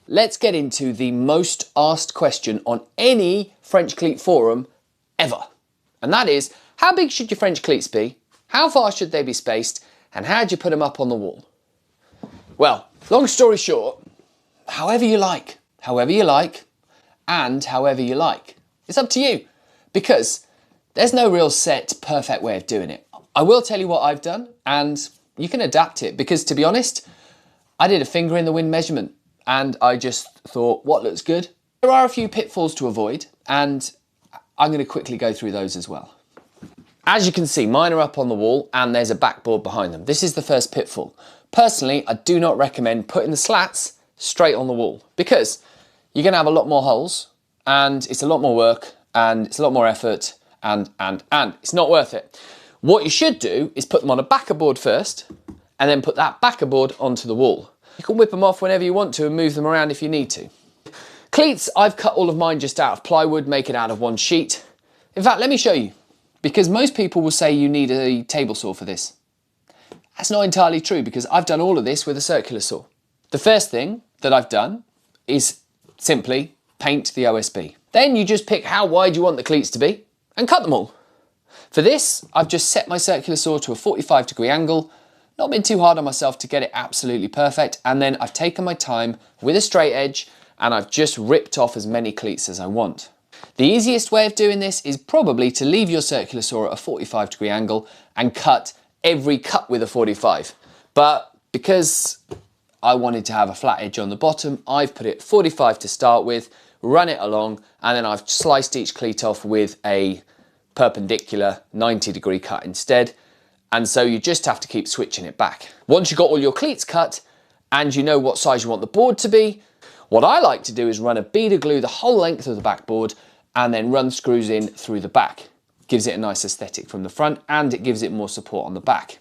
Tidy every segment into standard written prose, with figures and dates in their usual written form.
Let's get into the most asked question on any French cleat forum ever. And that is, how big should your French cleats be? How far should they be spaced? And how do you put them up on the wall? Well, long story short, however you like, and however you like. It's up to you, because there's no real set, perfect way of doing it. I will tell you what I've done, and you can adapt it, because to be honest, I did a finger in the wind measurement, and I just thought, what looks good? There are a few pitfalls to avoid, and I'm going to quickly go through those as well. As you can see, mine are up on the wall, and there's a backboard behind them. This is the first pitfall. Personally, I do not recommend putting the slats straight on the wall, because you're going to have a lot more holes, and it's a lot more work, and it's a lot more effort, and it's not worth it. What you should do is put them on a backer board first, and then put that backer board onto the wall. You can whip them off whenever you want to and move them around if you need to. Cleats, I've cut all of mine just out of plywood, make it out of one sheet. In fact, let me show you, because most people will say you need a table saw for this. That's not entirely true, because I've done all of this with a circular saw. The first thing that I've done is simply paint the OSB. Then you just pick how wide you want the cleats to be and cut them all. For this, I've just set my circular saw to a 45-degree angle, not been too hard on myself to get it absolutely perfect, and then I've taken my time with a straight edge and I've just ripped off as many cleats as I want. The easiest way of doing this is probably to leave your circular saw at a 45-degree angle and cut every cut with a 45. But because I wanted to have a flat edge on the bottom, I've put it 45 to start with, run it along, and then I've sliced each cleat off with a perpendicular 90-degree cut instead. And so you just have to keep switching it back. Once you've got all your cleats cut and you know what size you want the board to be, what I like to do is run a bead of glue the whole length of the backboard and then run screws in through the back. Gives it a nice aesthetic from the front, and it gives it more support on the back.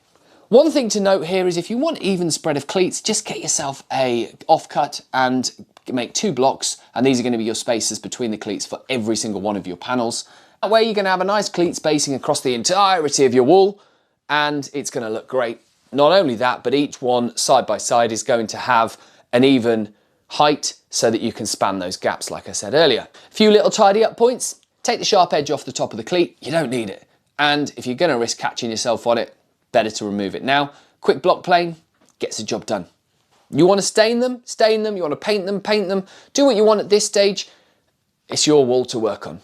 One thing to note here is if you want even spread of cleats, just get yourself a offcut and make 2 blocks, and these are going to be your spacers between the cleats for every single one of your panels. That way you're going to have a nice cleat spacing across the entirety of your wall, and it's going to look great. Not only that, but each one side by side is going to have an even height so that you can span those gaps like I said earlier. A few little tidy up points. Take the sharp edge off the top of the cleat. You don't need it. And if you're going to risk catching yourself on it, better to remove it now. Quick block plane gets the job done. You want to stain them? Stain them. You want to paint them? Paint them. Do what you want at this stage. It's your wall to work on.